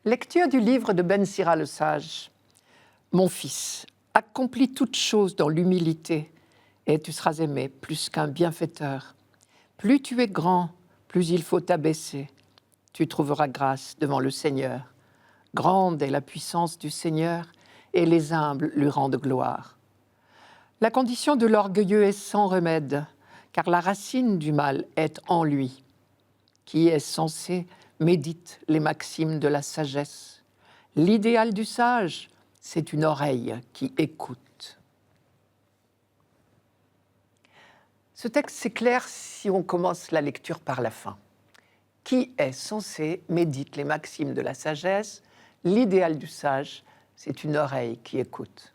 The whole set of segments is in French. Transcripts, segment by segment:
Lecture du livre de Ben Sira le sage. Mon fils, accomplis toutes choses dans l'humilité, et tu seras aimé plus qu'un bienfaiteur. Plus tu es grand, plus il faut t'abaisser. Tu trouveras grâce devant le Seigneur. Grande est la puissance du Seigneur, et les humbles lui rendent gloire. La condition de l'orgueilleux est sans remède, car la racine du mal est en lui. Qui est censé médite les maximes de la sagesse. L'idéal du sage, c'est une oreille qui écoute. Ce texte s'éclaire si on commence la lecture par la fin. Qui est censé médite les maximes de la sagesse. L'idéal du sage, c'est une oreille qui écoute.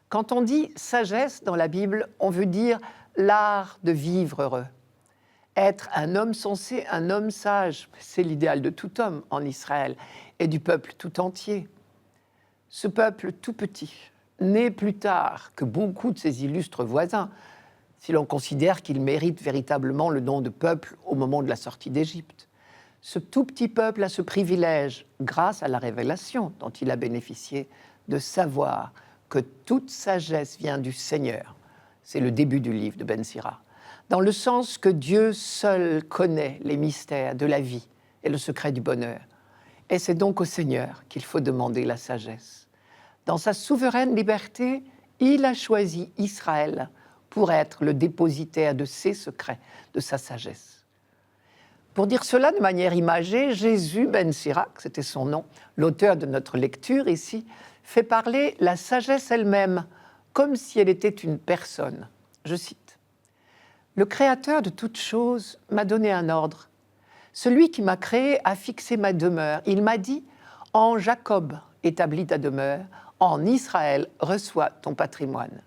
Quand on dit sagesse dans la Bible, on veut dire l'art de vivre heureux. Être un homme sensé, un homme sage, c'est l'idéal de tout homme en Israël et du peuple tout entier. Ce peuple tout petit, né plus tard que beaucoup de ses illustres voisins, si l'on considère qu'il mérite véritablement le nom de peuple au moment de la sortie d'Égypte. Ce tout petit peuple a ce privilège, grâce à la révélation dont il a bénéficié, de savoir que toute sagesse vient du Seigneur. C'est le début du livre de Ben Sira. Dans le sens que Dieu seul connaît les mystères de la vie et le secret du bonheur. Et c'est donc au Seigneur qu'il faut demander la sagesse. Dans sa souveraine liberté, il a choisi Israël pour être le dépositaire de ses secrets, de sa sagesse. Pour dire cela de manière imagée, Jésus Ben Sira, c'était son nom, l'auteur de notre lecture ici, fait parler la sagesse elle-même, comme si elle était une personne. Je cite. Le Créateur de toutes choses m'a donné un ordre. Celui qui m'a créé a fixé ma demeure. Il m'a dit, en Jacob établis ta demeure, en Israël reçois ton patrimoine.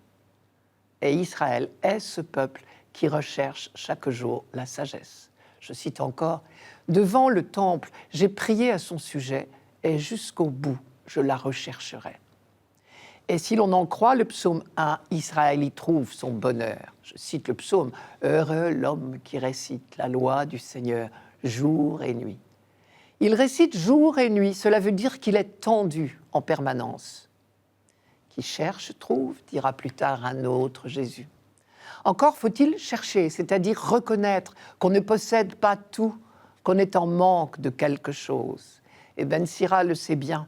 Et Israël est ce peuple qui recherche chaque jour la sagesse. Je cite encore, devant le temple, j'ai prié à son sujet et jusqu'au bout, je la rechercherai. Et si l'on en croit le psaume 1, Israël y trouve son bonheur. Je cite le psaume, « Heureux l'homme qui récite la loi du Seigneur jour et nuit ». Il récite jour et nuit, cela veut dire qu'il est tendu en permanence. Qui cherche, trouve, dira plus tard un autre Jésus. Encore faut-il chercher, c'est-à-dire reconnaître qu'on ne possède pas tout, qu'on est en manque de quelque chose. Et Ben Sira le sait bien.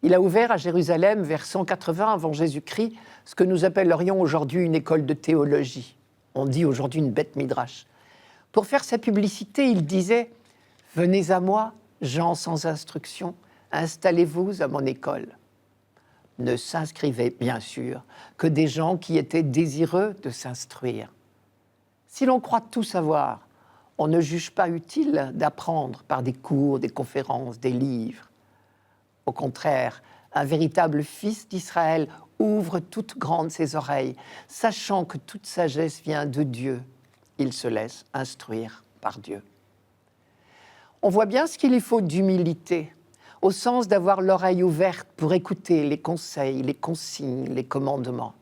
Il a ouvert à Jérusalem, vers 180 avant Jésus-Christ, ce que nous appellerions aujourd'hui une école de théologie. On dit aujourd'hui une bête midrash. Pour faire sa publicité, il disait « Venez à moi, gens sans instruction, installez-vous à mon école ». Ne s'inscrivaient bien sûr que des gens qui étaient désireux de s'instruire. Si l'on croit tout savoir, on ne juge pas utile d'apprendre par des cours, des conférences, des livres. Au contraire, un véritable fils d'Israël ouvre toutes grandes ses oreilles, sachant que toute sagesse vient de Dieu. Il se laisse instruire par Dieu. On voit bien ce qu'il y faut d'humilité, au sens d'avoir l'oreille ouverte pour écouter les conseils, les consignes, les commandements.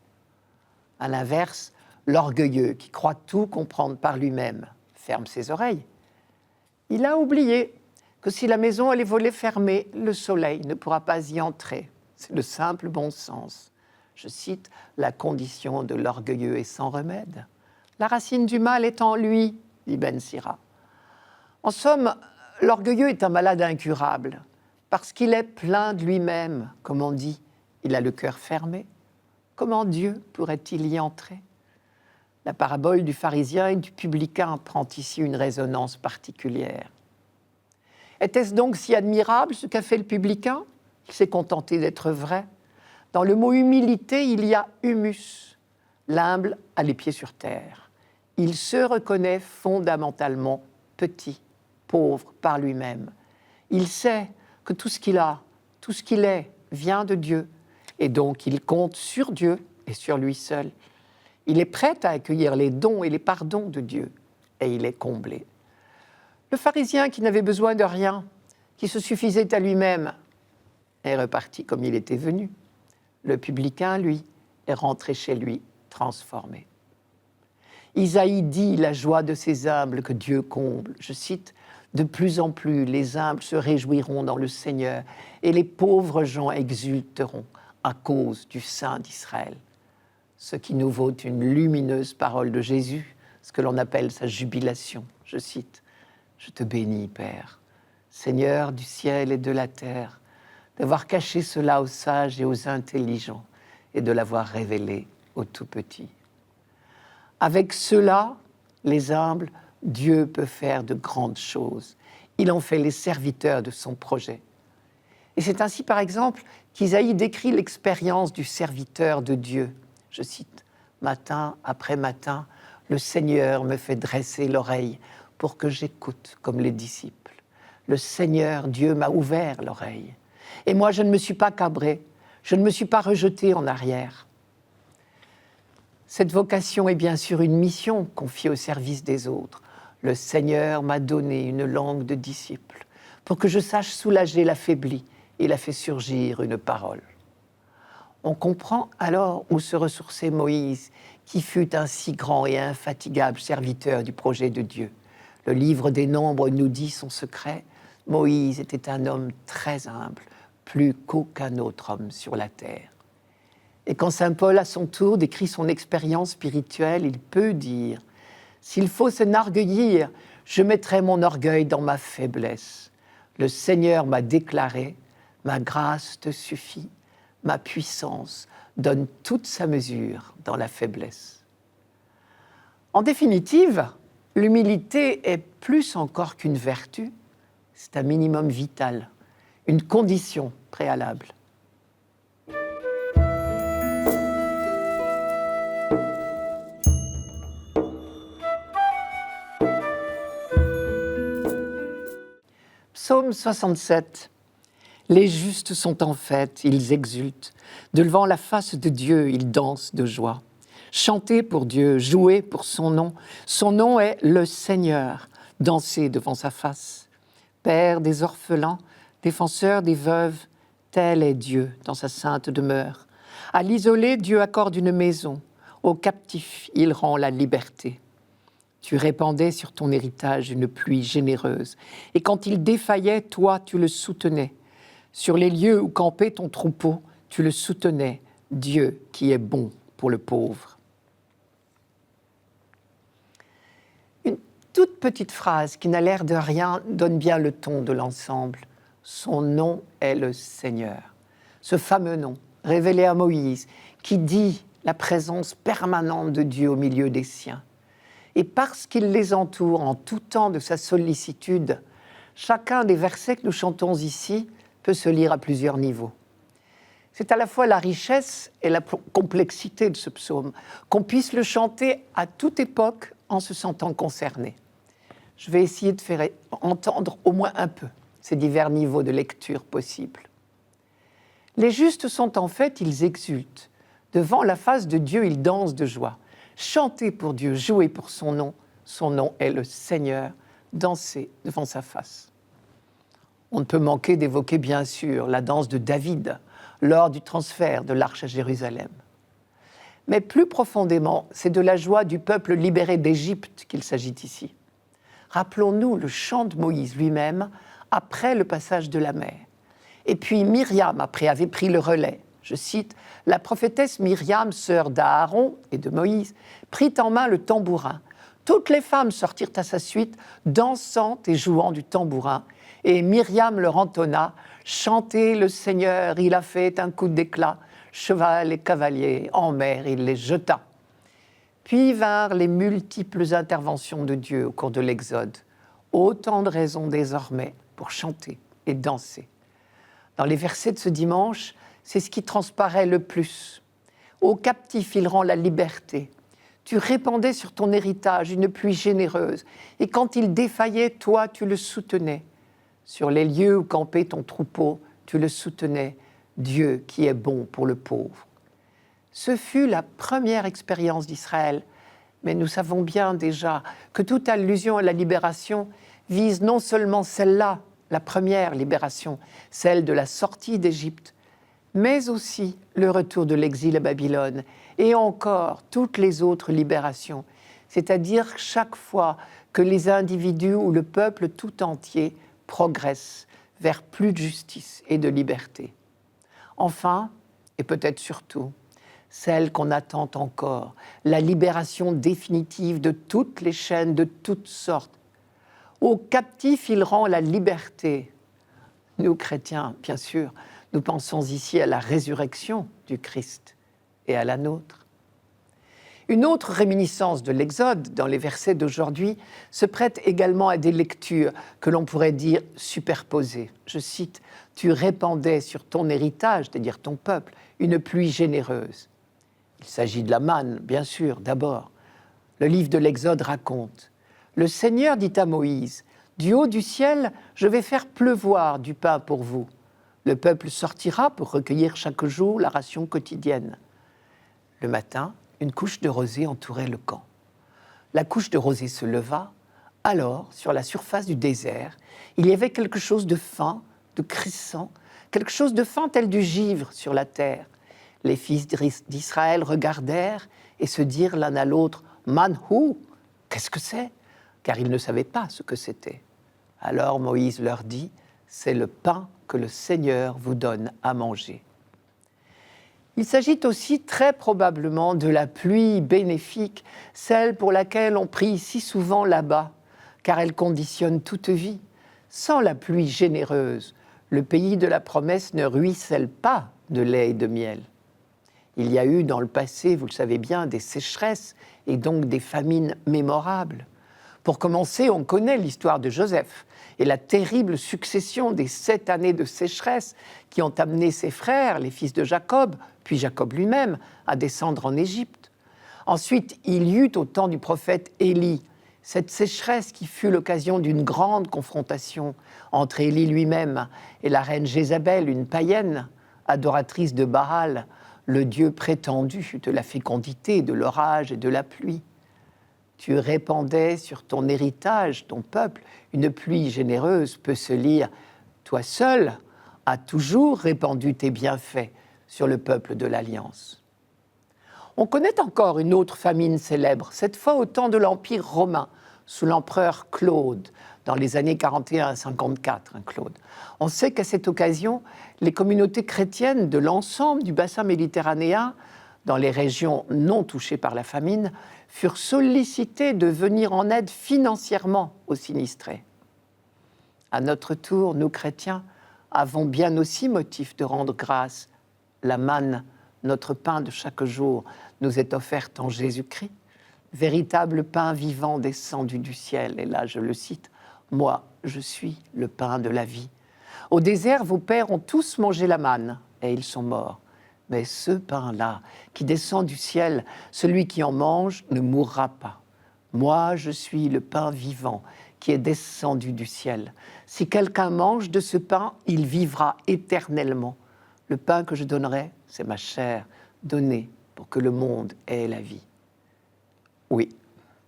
À l'inverse, l'orgueilleux qui croit tout comprendre par lui-même ferme ses oreilles. Il a oublié que si la maison elle est volée fermée, le soleil ne pourra pas y entrer. C'est le simple bon sens. Je cite, « La condition de l'orgueilleux est sans remède. La racine du mal est en lui, dit Ben Sira. » En somme, l'orgueilleux est un malade incurable, parce qu'il est plein de lui-même, comme on dit. Il a le cœur fermé. Comment Dieu pourrait-il y entrer? La parabole du pharisien et du publicain prend ici une résonance particulière. Était-ce donc si admirable ce qu'a fait le publicain? Il s'est contenté d'être vrai. Dans le mot humilité, il y a humus. L'humble a les pieds sur terre. Il se reconnaît fondamentalement petit, pauvre par lui-même. Il sait que tout ce qu'il a, tout ce qu'il est, vient de Dieu. Et donc, il compte sur Dieu et sur lui seul. Il est prêt à accueillir les dons et les pardons de Dieu. Et il est comblé. Le pharisien qui n'avait besoin de rien, qui se suffisait à lui-même, est reparti comme il était venu. Le publicain, lui, est rentré chez lui transformé. Isaïe dit la joie de ces humbles que Dieu comble. Je cite, De plus en plus, les humbles se réjouiront dans le Seigneur et les pauvres gens exulteront à cause du Saint d'Israël. Ce qui nous vaut une lumineuse parole de Jésus, ce que l'on appelle sa jubilation. Je cite, « Je te bénis, Père, Seigneur du ciel et de la terre, d'avoir caché cela aux sages et aux intelligents et de l'avoir révélé aux tout-petits. » Avec cela, les humbles, Dieu peut faire de grandes choses. Il en fait les serviteurs de son projet. Et c'est ainsi, par exemple, qu'Isaïe décrit l'expérience du serviteur de Dieu. Je cite, « Matin après matin, le Seigneur me fait dresser l'oreille pour que j'écoute comme les disciples. Le Seigneur, Dieu, m'a ouvert l'oreille. Et moi, je ne me suis pas cabré, je ne me suis pas rejeté en arrière. » Cette vocation est bien sûr une mission confiée au service des autres. Le Seigneur m'a donné une langue de disciple pour que je sache soulager l'affaibli. Il a fait surgir une parole. On comprend alors où se ressourçait Moïse, qui fut un si grand et infatigable serviteur du projet de Dieu. Le livre des Nombres nous dit son secret. Moïse était un homme très humble, plus qu'aucun autre homme sur la terre. Et quand saint Paul, à son tour, décrit son expérience spirituelle, il peut dire « S'il faut s'enorgueillir, je mettrai mon orgueil dans ma faiblesse. Le Seigneur m'a déclaré, ma grâce te suffit, ma puissance donne toute sa mesure dans la faiblesse. » En définitive, l'humilité est plus encore qu'une vertu, c'est un minimum vital, une condition préalable. Psaume 67. Les justes sont en fête, ils exultent. Devant la face de Dieu, ils dansent de joie. Chantez pour Dieu, jouez pour son nom. Son nom est le Seigneur. Dansez devant sa face. Père des orphelins, défenseur des veuves, tel est Dieu dans sa sainte demeure. À l'isolé, Dieu accorde une maison. Aux captifs, il rend la liberté. Tu répandais sur ton héritage une pluie généreuse. Et quand il défaillait, toi, tu le soutenais. Sur les lieux où campait ton troupeau, tu le soutenais, Dieu qui est bon pour le pauvre. Une toute petite phrase qui n'a l'air de rien donne bien le ton de l'ensemble. Son nom est le Seigneur. Ce fameux nom, révélé à Moïse, qui dit la présence permanente de Dieu au milieu des siens. Et parce qu'il les entoure en tout temps de sa sollicitude, chacun des versets que nous chantons ici peut se lire à plusieurs niveaux. C'est à la fois la richesse et la complexité de ce psaume, qu'on puisse le chanter à toute époque en se sentant concerné. Je vais essayer de faire entendre au moins un peu ces divers niveaux de lecture possibles. Les justes sont en fait, ils exultent. Devant la face de Dieu, ils dansent de joie. Chantez pour Dieu, jouez pour son nom est le Seigneur, dansez devant sa face. On ne peut manquer d'évoquer bien sûr la danse de David lors du transfert de l'Arche à Jérusalem. Mais plus profondément, c'est de la joie du peuple libéré d'Égypte qu'il s'agit ici. Rappelons-nous le chant de Moïse lui-même après le passage de la mer. Et puis Myriam, après, avait pris le relais. Je cite, « La prophétesse Myriam, sœur d'Aaron et de Moïse, prit en main le tambourin. Toutes les femmes sortirent à sa suite, dansant et jouant du tambourin. Et Myriam leur entonna, « Chantez le Seigneur, il a fait un coup d'éclat. Cheval et cavalier, en mer il les jeta. » Puis vinrent les multiples interventions de Dieu au cours de l'Exode. Autant de raisons désormais pour chanter et danser. Dans les versets de ce dimanche, c'est ce qui transparaît le plus. Aux captifs, il rend la liberté. Tu répandais sur ton héritage une pluie généreuse, et quand il défaillait, toi, tu le soutenais. Sur les lieux où campait ton troupeau, tu le soutenais, Dieu qui est bon pour le pauvre. Ce fut la première expérience d'Israël, mais nous savons bien déjà que toute allusion à la libération vise non seulement celle-là, la première libération, celle de la sortie d'Égypte, mais aussi le retour de l'exil à Babylone et encore toutes les autres libérations, c'est-à-dire chaque fois que les individus ou le peuple tout entier progressent vers plus de justice et de liberté. Enfin, et peut-être surtout, celle qu'on attend encore, la libération définitive de toutes les chaînes de toutes sortes. Aux captifs, il rend la liberté. Nous, chrétiens, bien sûr, nous pensons ici à la résurrection du Christ et à la nôtre. Une autre réminiscence de l'Exode, dans les versets d'aujourd'hui, se prête également à des lectures que l'on pourrait dire superposées. Je cite, « Tu répandais sur ton héritage, c'est-à-dire ton peuple, une pluie généreuse. » Il s'agit de la manne, bien sûr, d'abord. Le livre de l'Exode raconte, « Le Seigneur dit à Moïse, « Du haut du ciel, je vais faire pleuvoir du pain pour vous. Le peuple sortira pour recueillir chaque jour la ration quotidienne. » Le matin, une couche de rosée entourait le camp. La couche de rosée se leva. Alors, sur la surface du désert, il y avait quelque chose de fin, de crissant, quelque chose de fin tel du givre sur la terre. Les fils d'Israël regardèrent et se dirent l'un à l'autre, « Manhou, qu'est-ce que c'est ?» Car ils ne savaient pas ce que c'était. Alors Moïse leur dit, « C'est le pain que le Seigneur vous donne à manger. » Il s'agit aussi très probablement de la pluie bénéfique, celle pour laquelle on prie si souvent là-bas, car elle conditionne toute vie. Sans la pluie généreuse, le pays de la promesse ne ruisselle pas de lait et de miel. Il y a eu dans le passé, vous le savez bien, des sécheresses et donc des famines mémorables. Pour commencer, on connaît l'histoire de Joseph et la terrible succession des 7 années de sécheresse qui ont amené ses frères, les fils de Jacob, puis Jacob lui-même, à descendre en Égypte. Ensuite, il y eut au temps du prophète Élie cette sécheresse qui fut l'occasion d'une grande confrontation entre Élie lui-même et la reine Jézabel, une païenne, adoratrice de Baal, le dieu prétendu de la fécondité, de l'orage et de la pluie. Tu répandais sur ton héritage, ton peuple, une pluie généreuse, peut se lire « Toi seul as toujours répandu tes bienfaits sur le peuple de l'Alliance. » On connaît encore une autre famine célèbre, cette fois au temps de l'Empire romain, sous l'empereur Claude, dans les années 41 à 54, Claude. On sait qu'à cette occasion, les communautés chrétiennes de l'ensemble du bassin méditerranéen, dans les régions non touchées par la famine, furent sollicitées de venir en aide financièrement aux sinistrés. À notre tour, nous chrétiens avons bien aussi motif de rendre grâce. La manne, notre pain de chaque jour, nous est offerte en Jésus-Christ, véritable pain vivant descendu du ciel. Et là, je le cite, « Moi, je suis le pain de la vie. Au désert, vos pères ont tous mangé la manne, et ils sont morts. Mais ce pain-là, qui descend du ciel, celui qui en mange ne mourra pas. Moi, je suis le pain vivant qui est descendu du ciel. Si quelqu'un mange de ce pain, il vivra éternellement. Le pain que je donnerai, c'est ma chair donnée pour que le monde ait la vie. » Oui,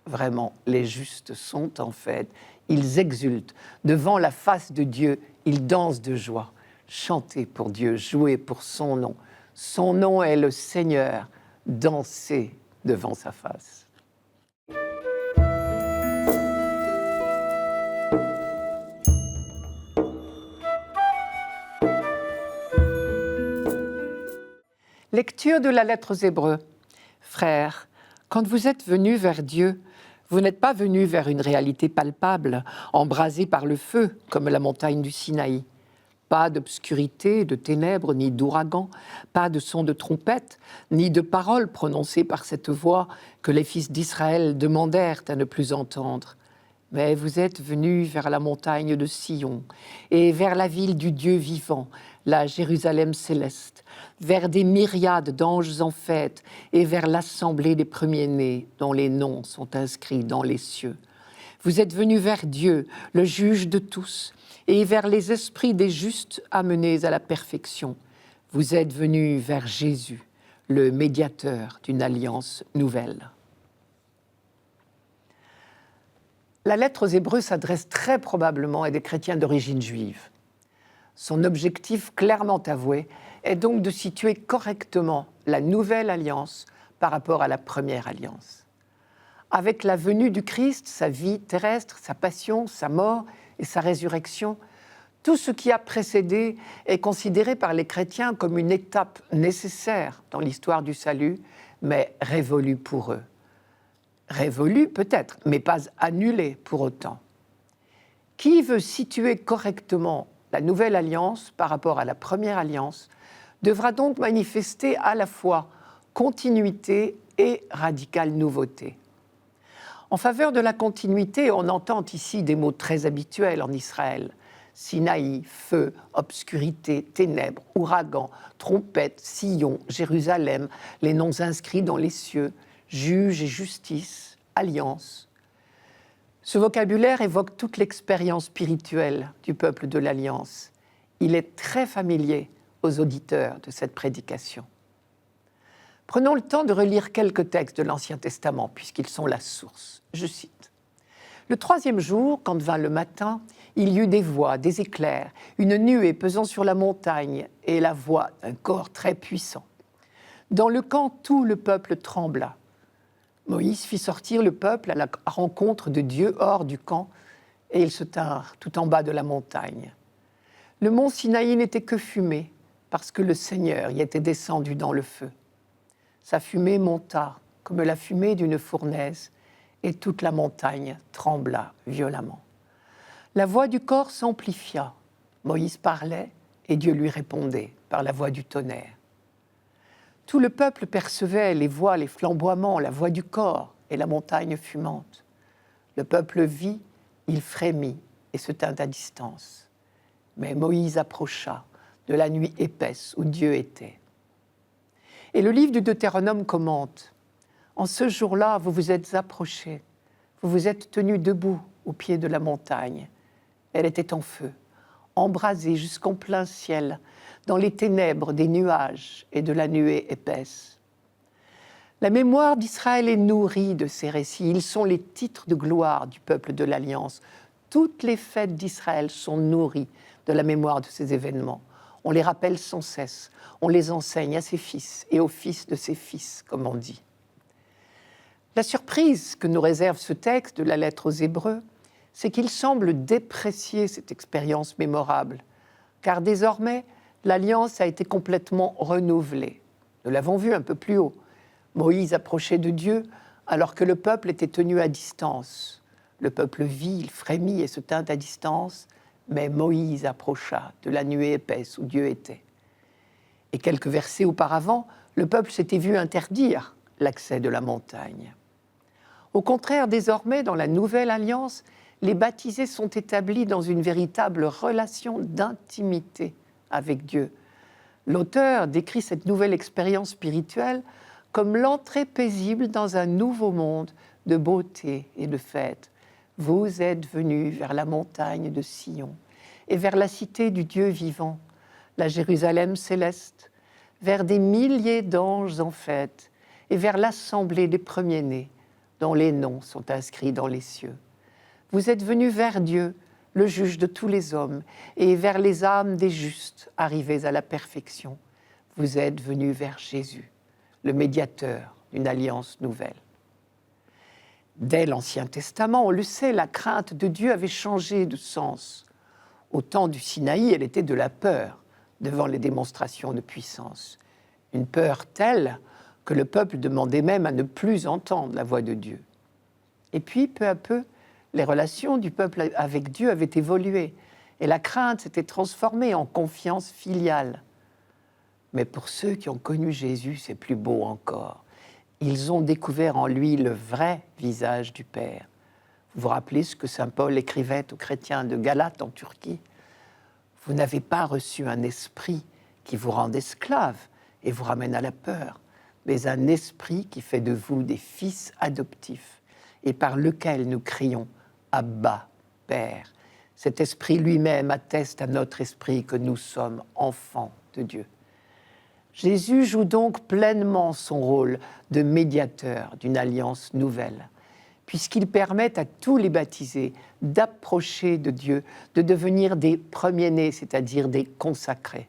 vraiment, les justes sont en fête. Ils exultent devant la face de Dieu. Ils dansent de joie. Chantez pour Dieu, jouez pour son nom. Son nom est le Seigneur. Dansez devant sa face. Lecture de la lettre aux Hébreux. Frères, quand vous êtes venus vers Dieu, vous n'êtes pas venus vers une réalité palpable, embrasée par le feu, comme la montagne du Sinaï. Pas d'obscurité, de ténèbres, ni d'ouragan, pas de son de trompette, ni de paroles prononcées par cette voix que les fils d'Israël demandèrent à ne plus entendre. Mais vous êtes venus vers la montagne de Sion et vers la ville du Dieu vivant, la Jérusalem céleste, vers des myriades d'anges en fête et vers l'assemblée des premiers-nés dont les noms sont inscrits dans les cieux. Vous êtes venus vers Dieu, le juge de tous, et vers les esprits des justes amenés à la perfection. Vous êtes venus vers Jésus, le médiateur d'une alliance nouvelle. La lettre aux Hébreux s'adresse très probablement à des chrétiens d'origine juive. Son objectif clairement avoué est donc de situer correctement la nouvelle alliance par rapport à la première alliance. Avec la venue du Christ, sa vie terrestre, sa passion, sa mort et sa résurrection, tout ce qui a précédé est considéré par les chrétiens comme une étape nécessaire dans l'histoire du salut, mais révolue pour eux. Révolue peut-être, mais pas annulée pour autant. Qui veut situer correctement la nouvelle alliance par rapport à la première alliance devra donc manifester à la fois continuité et radicale nouveauté. En faveur de la continuité, on entend ici des mots très habituels en Israël. Sinaï, feu, obscurité, ténèbres, ouragan, trompette, sillon, Jérusalem, les noms inscrits dans les cieux, juge et justice, alliance. Ce vocabulaire évoque toute l'expérience spirituelle du peuple de l'Alliance. Il est très familier aux auditeurs de cette prédication. Prenons le temps de relire quelques textes de l'Ancien Testament, puisqu'ils sont la source. Je cite. « Le troisième jour, quand vint le matin, il y eut des voix, des éclairs, une nuée pesant sur la montagne et la voix d'un corps très puissant. Dans le camp, tout le peuple trembla. Moïse fit sortir le peuple à la rencontre de Dieu hors du camp, et ils se tinrent tout en bas de la montagne. Le mont Sinaï n'était que fumée, parce que le Seigneur y était descendu dans le feu. Sa fumée monta comme la fumée d'une fournaise, et toute la montagne trembla violemment. La voix du corps s'amplifia. Moïse parlait, et Dieu lui répondait par la voix du tonnerre. Tout le peuple percevait les voix, les flamboiements, la voix du corps et la montagne fumante. Le peuple vit, il frémit et se tint à distance. Mais Moïse approcha de la nuit épaisse où Dieu était. Et le livre du Deutéronome commente « En ce jour-là, vous vous êtes approchés, vous vous êtes tenus debout au pied de la montagne. Elle était en feu, embrasée jusqu'en plein ciel, dans les ténèbres des nuages et de la nuée épaisse. » La mémoire d'Israël est nourrie de ces récits. Ils sont les titres de gloire du peuple de l'Alliance. Toutes les fêtes d'Israël sont nourries de la mémoire de ces événements. On les rappelle sans cesse. On les enseigne à ses fils et aux fils de ses fils, comme on dit. La surprise que nous réserve ce texte de la lettre aux Hébreux, c'est qu'il semble déprécier cette expérience mémorable, car désormais, l'Alliance a été complètement renouvelée. Nous l'avons vu un peu plus haut. Moïse approchait de Dieu alors que le peuple était tenu à distance. Le peuple vit, il frémit et se tint à distance, mais Moïse approcha de la nuée épaisse où Dieu était. Et quelques versets auparavant, le peuple s'était vu interdire l'accès de la montagne. Au contraire, désormais, dans la nouvelle alliance, les baptisés sont établis dans une véritable relation d'intimité avec Dieu. L'auteur décrit cette nouvelle expérience spirituelle comme l'entrée paisible dans un nouveau monde de beauté et de fête. Vous êtes venus vers la montagne de Sion et vers la cité du Dieu vivant, la Jérusalem céleste, vers des milliers d'anges en fête et vers l'assemblée des premiers-nés dont les noms sont inscrits dans les cieux. Vous êtes venus vers Dieu, le juge de tous les hommes, et vers les âmes des justes arrivés à la perfection. Vous êtes venus vers Jésus, le médiateur d'une alliance nouvelle. Dès l'Ancien Testament, on le sait, la crainte de Dieu avait changé de sens. Au temps du Sinaï, elle était de la peur devant les démonstrations de puissance. Une peur telle que le peuple demandait même à ne plus entendre la voix de Dieu. Et puis, peu à peu, les relations du peuple avec Dieu avaient évolué et la crainte s'était transformée en confiance filiale. Mais pour ceux qui ont connu Jésus, c'est plus beau encore. Ils ont découvert en lui le vrai visage du Père. Vous vous rappelez ce que saint Paul écrivait aux chrétiens de Galate en Turquie ? Vous n'avez pas reçu un esprit qui vous rende esclave et vous ramène à la peur, mais un esprit qui fait de vous des fils adoptifs et par lequel nous crions « Abba, Père ». Cet esprit lui-même atteste à notre esprit que nous sommes enfants de Dieu. Jésus joue donc pleinement son rôle de médiateur d'une alliance nouvelle, puisqu'il permet à tous les baptisés d'approcher de Dieu, de devenir des premiers-nés, c'est-à-dire des consacrés.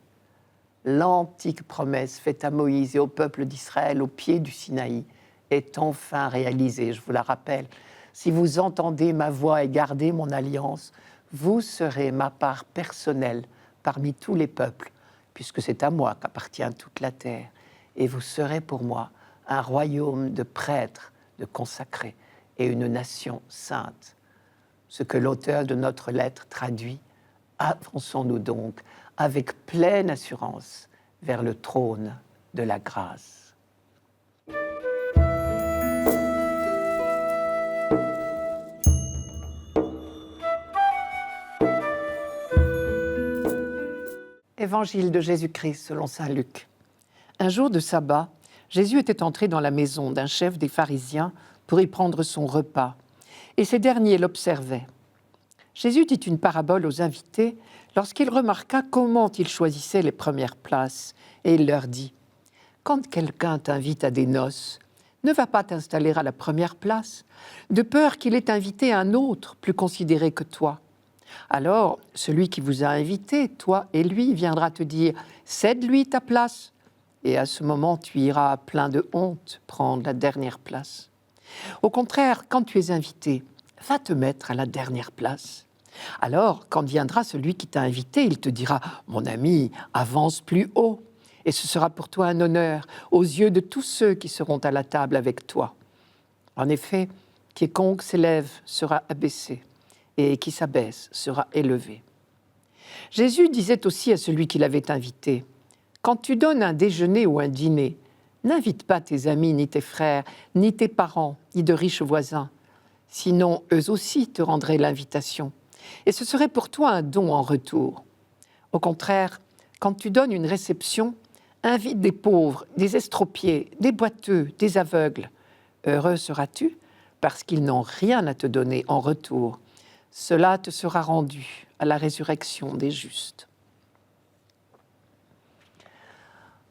L'antique promesse faite à Moïse et au peuple d'Israël au pied du Sinaï est enfin réalisée. Je vous la rappelle. Si vous entendez ma voix et gardez mon alliance, vous serez ma part personnelle parmi tous les peuples, puisque c'est à moi qu'appartient toute la terre. Et vous serez pour moi un royaume de prêtres, de consacrés, et une nation sainte. Ce que l'auteur de notre lettre traduit, avançons-nous donc avec pleine assurance vers le trône de la grâce. Évangile de Jésus-Christ selon saint Luc. Un jour de sabbat, Jésus était entré dans la maison d'un chef des pharisiens pour y prendre son repas, et ces derniers l'observaient. Jésus dit une parabole aux invités lorsqu'il remarqua comment ils choisissaient les premières places, et il leur dit « Quand quelqu'un t'invite à des noces, ne va pas t'installer à la première place, de peur qu'il ait invité un autre plus considéré que toi. Alors, celui qui vous a invité, toi et lui, viendra te dire « Cède-lui ta place ». Et à ce moment, tu iras plein de honte prendre la dernière place. Au contraire, quand tu es invité, va te mettre à la dernière place. Alors, quand viendra celui qui t'a invité, il te dira « Mon ami, avance plus haut ». Et ce sera pour toi un honneur aux yeux de tous ceux qui seront à la table avec toi. En effet, quiconque s'élève sera abaissé, et qui s'abaisse sera élevé. Jésus disait aussi à celui qui l'avait invité « Quand tu donnes un déjeuner ou un dîner, n'invite pas tes amis, ni tes frères, ni tes parents, ni de riches voisins. Sinon, eux aussi te rendraient l'invitation. Et ce serait pour toi un don en retour. Au contraire, quand tu donnes une réception, invite des pauvres, des estropiés, des boiteux, des aveugles. Heureux seras-tu, parce qu'ils n'ont rien à te donner en retour. Cela te sera rendu à la résurrection des justes. »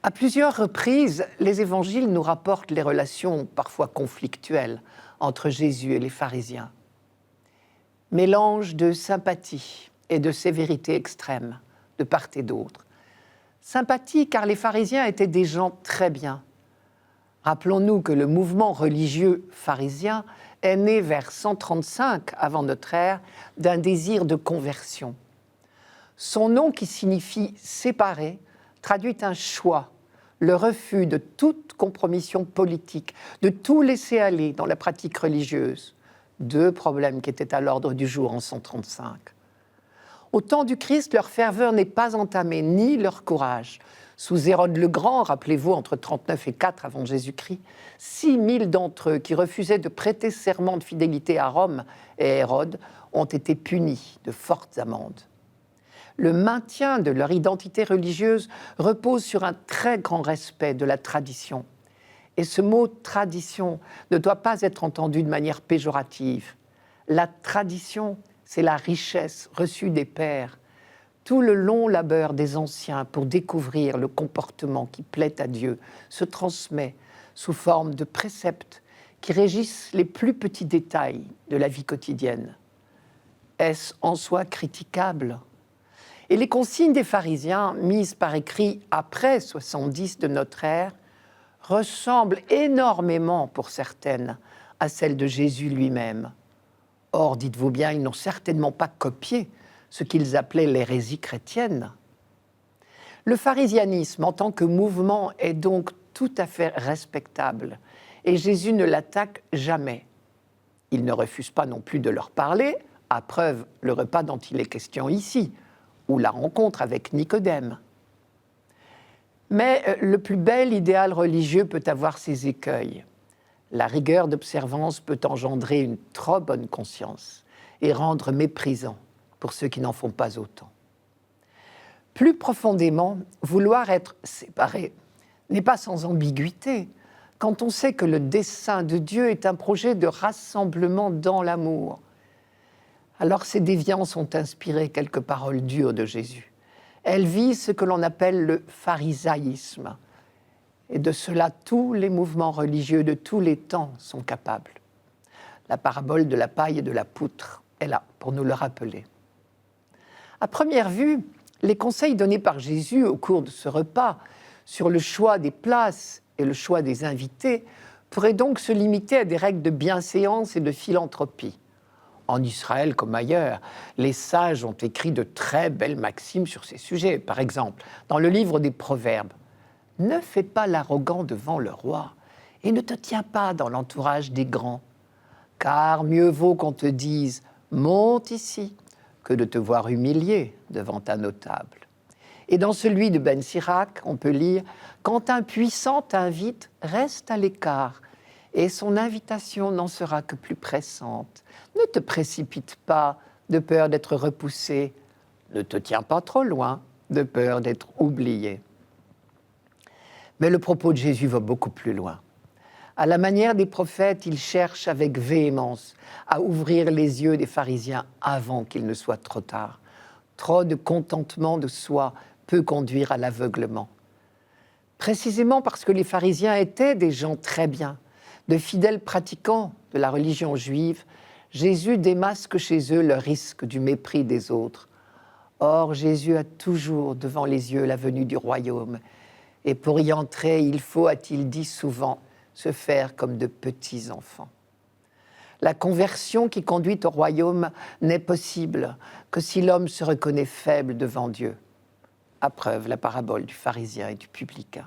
À plusieurs reprises, les évangiles nous rapportent les relations parfois conflictuelles entre Jésus et les pharisiens. Mélange de sympathie et de sévérité extrême, de part et d'autre. Sympathie car les pharisiens étaient des gens très bien. Rappelons-nous que le mouvement religieux pharisien est né vers 135 avant notre ère d'un désir de conversion. Son nom qui signifie « séparer » traduit un choix, le refus de toute compromission politique, de tout laisser aller dans la pratique religieuse. Deux problèmes qui étaient à l'ordre du jour en 135. Au temps du Christ, leur ferveur n'est pas entamée, ni leur courage. Sous Hérode le Grand, rappelez-vous, entre 39 et 4 avant Jésus-Christ, 6000 d'entre eux qui refusaient de prêter serment de fidélité à Rome et Hérode ont été punis de fortes amendes. Le maintien de leur identité religieuse repose sur un très grand respect de la tradition. Et ce mot « tradition » ne doit pas être entendu de manière péjorative. La tradition, c'est la richesse reçue des pères, tout le long labeur des anciens pour découvrir le comportement qui plaît à Dieu se transmet sous forme de préceptes qui régissent les plus petits détails de la vie quotidienne. Est-ce en soi critiquable ? Et les consignes des pharisiens, mises par écrit après 70 de notre ère, ressemblent énormément, pour certaines, à celles de Jésus lui-même. Or, dites-vous bien, ils n'ont certainement pas copié ce qu'ils appelaient l'hérésie chrétienne. Le pharisianisme, en tant que mouvement, est donc tout à fait respectable, et Jésus ne l'attaque jamais. Il ne refuse pas non plus de leur parler, à preuve le repas dont il est question ici, ou la rencontre avec Nicodème. Mais le plus bel idéal religieux peut avoir ses écueils. La rigueur d'observance peut engendrer une trop bonne conscience et rendre méprisant pour ceux qui n'en font pas autant. Plus profondément, vouloir être séparé n'est pas sans ambiguïté quand on sait que le dessein de Dieu est un projet de rassemblement dans l'amour. Alors ces déviances ont inspiré quelques paroles dures de Jésus. Elles visent ce que l'on appelle le pharisaïsme. Et de cela, tous les mouvements religieux de tous les temps sont capables. La parabole de la paille et de la poutre est là pour nous le rappeler. À première vue, les conseils donnés par Jésus au cours de ce repas sur le choix des places et le choix des invités pourrait donc se limiter à des règles de bienséance et de philanthropie. En Israël comme ailleurs, les sages ont écrit de très belles maximes sur ces sujets. Par exemple, dans le livre des Proverbes, « Ne fais pas l'arrogant devant le roi et ne te tiens pas dans l'entourage des grands, car mieux vaut qu'on te dise « monte ici » que de te voir humilié devant un notable. » Et dans celui de Ben Sirac, on peut lire « Quand un puissant t'invite, reste à l'écart, et son invitation n'en sera que plus pressante. Ne te précipite pas de peur d'être repoussé, ne te tiens pas trop loin de peur d'être oublié. » Mais le propos de Jésus va beaucoup plus loin. À la manière des prophètes, il cherche avec véhémence à ouvrir les yeux des pharisiens avant qu'il ne soit trop tard. Trop de contentement de soi peut conduire à l'aveuglement. Précisément parce que les pharisiens étaient des gens très bien, de fidèles pratiquants de la religion juive, Jésus démasque chez eux le risque du mépris des autres. Or, Jésus a toujours devant les yeux la venue du royaume. Et pour y entrer, il faut, a-t-il dit souvent, se faire comme de petits enfants. La conversion qui conduit au royaume n'est possible que si l'homme se reconnaît faible devant Dieu. À preuve, la parabole du pharisien et du publicain.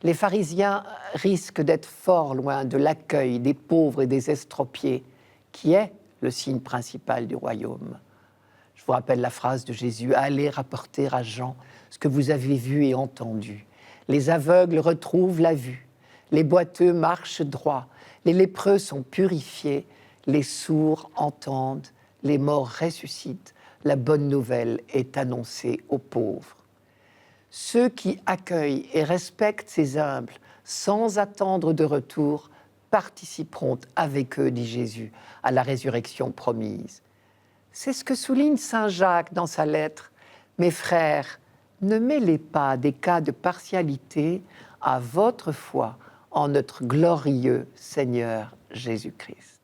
Les pharisiens risquent d'être fort loin de l'accueil des pauvres et des estropiés, qui est le signe principal du royaume. Je vous rappelle la phrase de Jésus, « Allez rapporter à Jean ce que vous avez vu et entendu. Les aveugles retrouvent la vue, les boiteux marchent droit, les lépreux sont purifiés, les sourds entendent, les morts ressuscitent, la bonne nouvelle est annoncée aux pauvres. » Ceux qui accueillent et respectent ces humbles sans attendre de retour participeront avec eux, dit Jésus, à la résurrection promise. C'est ce que souligne saint Jacques dans sa lettre. « Mes frères, ne mêlez pas des cas de partialité à votre foi en notre glorieux Seigneur Jésus-Christ. »